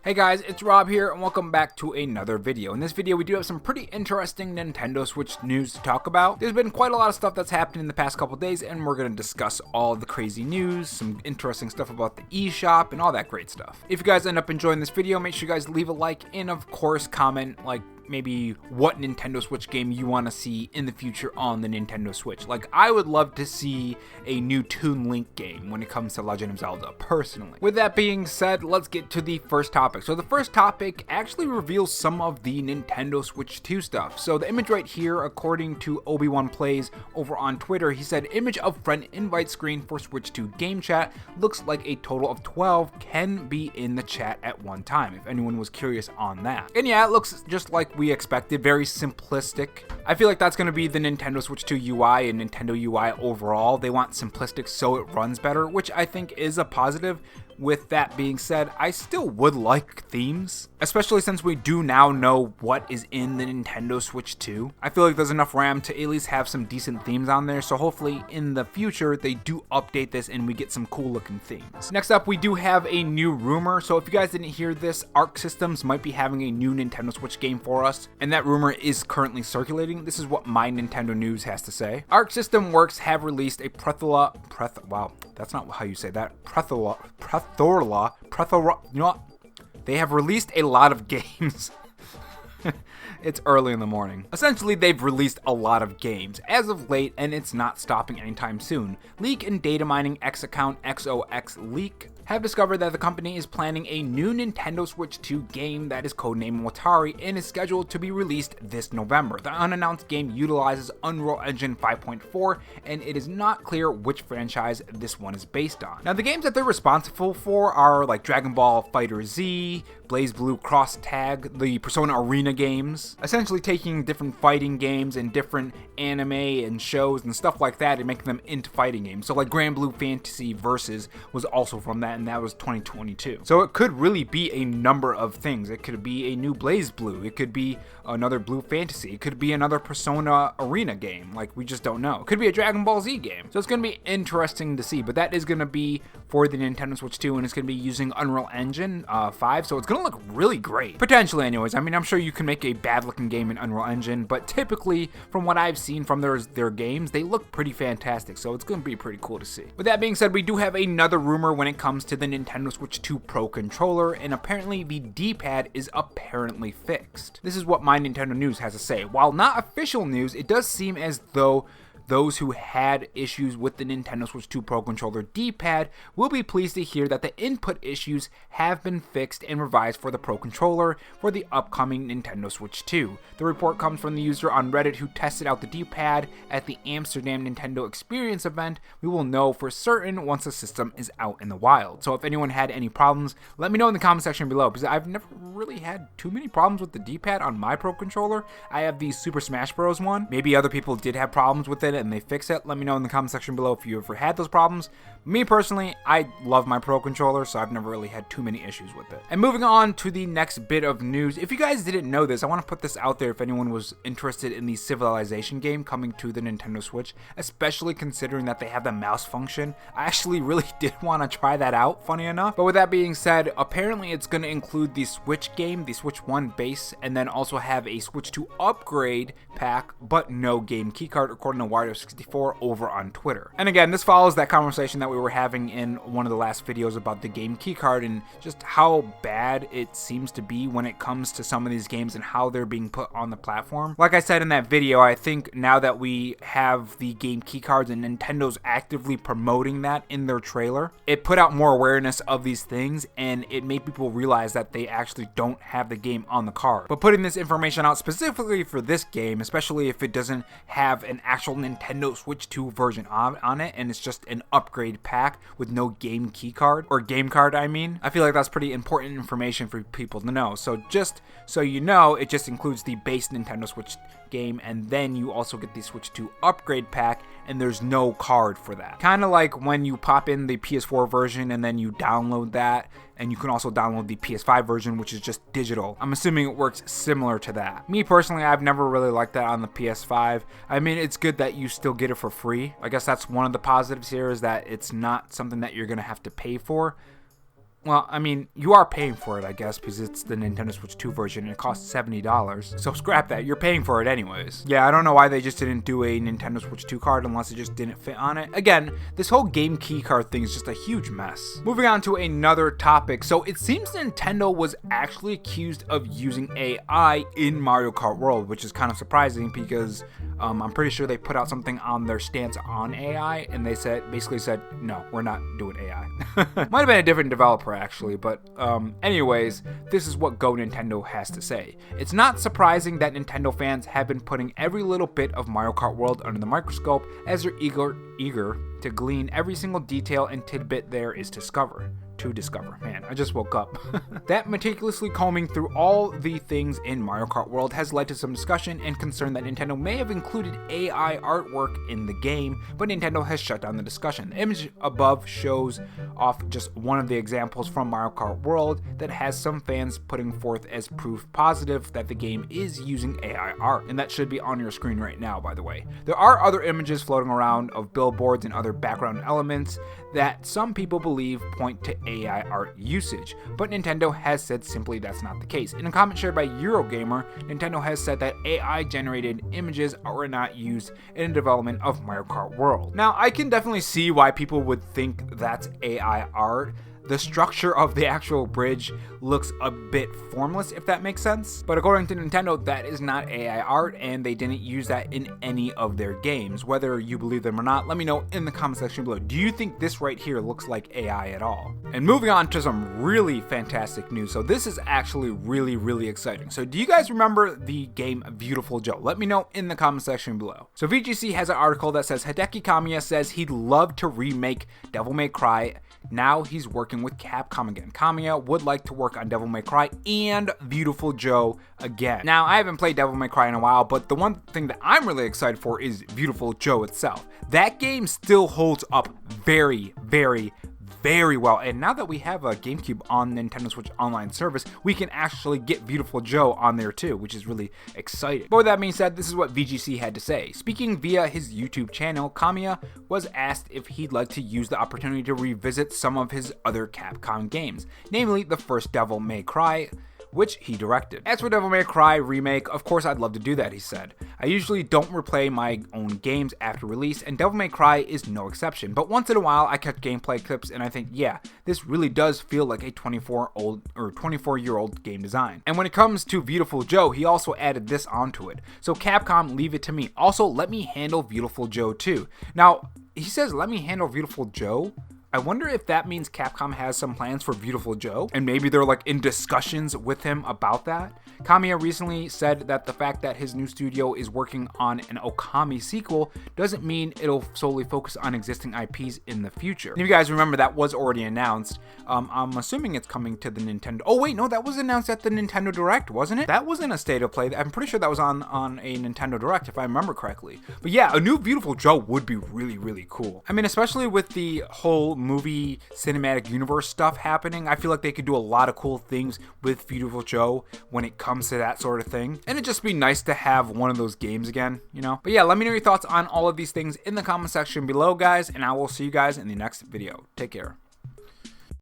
Hey guys, it's Rob here and welcome back to another video. In this video we do have some pretty interesting Nintendo Switch news to talk about. There's been quite a lot of stuff that's happened in the past couple days and we're going to discuss all the crazy news, some interesting stuff about the eShop and all that great stuff. If you guys end up enjoying this video, make sure you guys leave a like and of course comment maybe what Nintendo Switch game you want to see in the future on the Nintendo Switch. Like, I would love to see a new Toon Link game when it comes to Legend of Zelda, personally. With that being said, let's get to the first topic. So the first topic actually reveals some of the Nintendo Switch 2 stuff. So the image right here, according to Obi-Wan Plays over on Twitter, he said, image of friend invite screen for Switch 2 game chat. Looks like a total of 12 can be in the chat at one time, if anyone was curious on that. And yeah, it looks just like we expected, very simplistic. I feel like that's going to be the Nintendo Switch 2 UI and Nintendo UI overall. They want simplistic so it runs better, which I think is a positive. With that being said, I still would like themes, especially since we do now know what is in the Nintendo Switch 2. I feel like there's enough RAM to at least have some decent themes on there, so hopefully in the future they do update this and we get some cool looking themes. Next up, we do have a new rumor. So if you guys didn't hear this, Arc Systems might be having a new Nintendo Switch game for us, and that rumor is currently circulating. This is what My Nintendo News has to say. Arc System Works have released a wow, that's not how you say that. You know what? They have released a lot of games. It's early in the morning. Essentially, they've released a lot of games as of late, and it's not stopping anytime soon. Leak and data mining X account XOX Leak have discovered that the company is planning a new Nintendo Switch 2 game that is codenamed Watari and is scheduled to be released this November. The unannounced game utilizes Unreal Engine 5.4, and it is not clear which franchise this one is based on. Now, the games that they're responsible for are like Dragon Ball FighterZ, BlazBlue Cross Tag, the Persona Arena games, essentially taking different fighting games and different anime and shows and stuff like that and making them into fighting games. So like Grand Blue Fantasy Versus was also from that, and that was 2022. So it could really be a number of things. It could be a new BlazBlue, it could be another Blue Fantasy, it could be another Persona Arena game, like we just don't know. It could be a Dragon Ball Z game. So it's going to be interesting to see, but that is going to be for the Nintendo Switch 2 and it's going to be using Unreal Engine 5, so it's going to look really great. Potentially anyways. I mean, I'm sure you can make a bad looking game in Unreal Engine, but typically from what I've seen from their games, they look pretty fantastic, so it's going to be pretty cool to see. With that being said, we do have another rumor when it comes to the Nintendo Switch 2 Pro controller, and apparently the D-pad is apparently fixed. This is what My Nintendo News has to say. While not official news, it does seem as though those who had issues with the Nintendo Switch 2 Pro Controller D-pad will be pleased to hear that the input issues have been fixed and revised for the Pro Controller for the upcoming Nintendo Switch 2. The report comes from the user on Reddit who tested out the D-pad at the Amsterdam Nintendo Experience event. We will know for certain once the system is out in the wild. So if anyone had any problems, let me know in the comment section below, because I've never really had too many problems with the D-pad on my Pro Controller. I have the Super Smash Bros. One. Maybe other people did have problems with it and they fix it. Let me know in the comment section below if you ever had those problems. Me personally, I love my Pro Controller, so I've never really had too many issues with it. And moving on to the next bit of news, if you guys didn't know this, I want to put this out there if anyone was interested in the Civilization game coming to the Nintendo Switch, especially considering that they have the mouse function. I actually really did want to try that out, funny enough. But with that being said, apparently it's going to include the Switch game, the Switch 1 base, and then also have a Switch 2 upgrade pack, but no game keycard, according to Wario64 over on Twitter. And again, this follows that conversation that we were having in one of the last videos about the game keycard and just how bad it seems to be when it comes to some of these games and how they're being put on the platform. Like I said in that video, I think now that we have the game keycards and Nintendo's actively promoting that in their trailer, it put out more awareness of these things and it made people realize that they actually don't have the game on the card. But putting this information out specifically for this game, especially if it doesn't have an actual Nintendo Switch 2 version on it and it's just an upgrade pack with no game key card, or game card I mean, I feel like that's pretty important information for people to know. So just so you know, it just includes the base Nintendo Switch game and then you also get the Switch 2 upgrade pack and there's no card for that. Kind of like when you pop in the PS4 version and then you download that, and you can also download the PS5 version, which is just digital. I'm assuming it works similar to that. Me personally, I've never really liked that on the PS5. I mean, it's good that you still get it for free. I guess that's one of the positives here, is that it's not something that you're gonna have to pay for. Well, I mean, you are paying for it, I guess, because it's the Nintendo Switch 2 version and it costs $70. So scrap that. You're paying for it anyways. Yeah, I don't know why they just didn't do a Nintendo Switch 2 card unless it just didn't fit on it. Again, this whole game key card thing is just a huge mess. Moving on to another topic. So it seems Nintendo was actually accused of using AI in Mario Kart World, which is kind of surprising because I'm pretty sure they put out something on their stance on AI and they basically said, no, we're not doing AI. Might have been a different developer actually, but anyways, this is what Go Nintendo has to say. It's not surprising that Nintendo fans have been putting every little bit of Mario Kart World under the microscope as they're eager to glean every single detail and tidbit there is to discover. Man, I just woke up. That meticulously combing through all the things in Mario Kart World has led to some discussion and concern that Nintendo may have included AI artwork in the game, but Nintendo has shut down the discussion. The image above shows off just one of the examples from Mario Kart World that has some fans putting forth as proof positive that the game is using AI art, and that should be on your screen right now, by the way. There are other images floating around of billboards and other background elements that some people believe point to AI art usage, but Nintendo has said simply that's not the case. In a comment shared by Eurogamer, Nintendo has said that AI generated images are not used in the development of Mario Kart World. Now, I can definitely see why people would think that's AI art. The structure of the actual bridge looks a bit formless, if that makes sense. But according to Nintendo, that is not AI art, and they didn't use that in any of their games. Whether you believe them or not, let me know in the comment section below. Do you think this right here looks like AI at all? And moving on to some really fantastic news. So this is actually really exciting. So do you guys remember the game Beautiful Joe? Let me know in the comment section below. So VGC has an article that says Hideki Kamiya says he'd love to remake Devil May Cry. Now he's working with Capcom again. Kamiya would like to work on Devil May Cry and Beautiful Joe again. Now, I haven't played Devil May Cry in a while, but the one thing that I'm really excited for is Beautiful Joe itself. That game still holds up very well, and now that we have a GameCube on Nintendo Switch Online service, we can actually get Beautiful Joe on there too, which is really exciting. But with that being said, this is what VGC had to say. Speaking via his YouTube channel, Kamiya was asked if he'd like to use the opportunity to revisit some of his other Capcom games, namely the first Devil May Cry, which he directed. As for Devil May Cry remake, of course I'd love to do that, he said. I usually don't replay my own games after release, and Devil May Cry is no exception, but once in a while I catch gameplay clips and I think, yeah, this really does feel like a 24-year-old game design. And when it comes to Beautiful Joe, he also added this onto it. So Capcom, leave it to me. Also, let me handle Beautiful Joe too. Now, he says, let me handle Beautiful Joe? I wonder if that means Capcom has some plans for Beautiful Joe, and maybe they're like in discussions with him about that. Kamiya recently said that the fact that his new studio is working on an Okami sequel doesn't mean it'll solely focus on existing IPs in the future. And if you guys remember, that was already announced. I'm assuming it's coming to the Nintendo. Oh wait, no, that was announced at the Nintendo Direct, wasn't it? That wasn't a State of Play. I'm pretty sure that was on a Nintendo Direct, if I remember correctly. But yeah, a new Beautiful Joe would be really cool. I mean, especially with the whole movie cinematic universe stuff happening, I feel like they could do a lot of cool things with Beautiful Joe when it comes to that sort of thing. And it'd just be nice to have one of those games again, you know? But yeah, let me know your thoughts on all of these things in the comment section below, guys, and I will see you guys in the next video. Take care.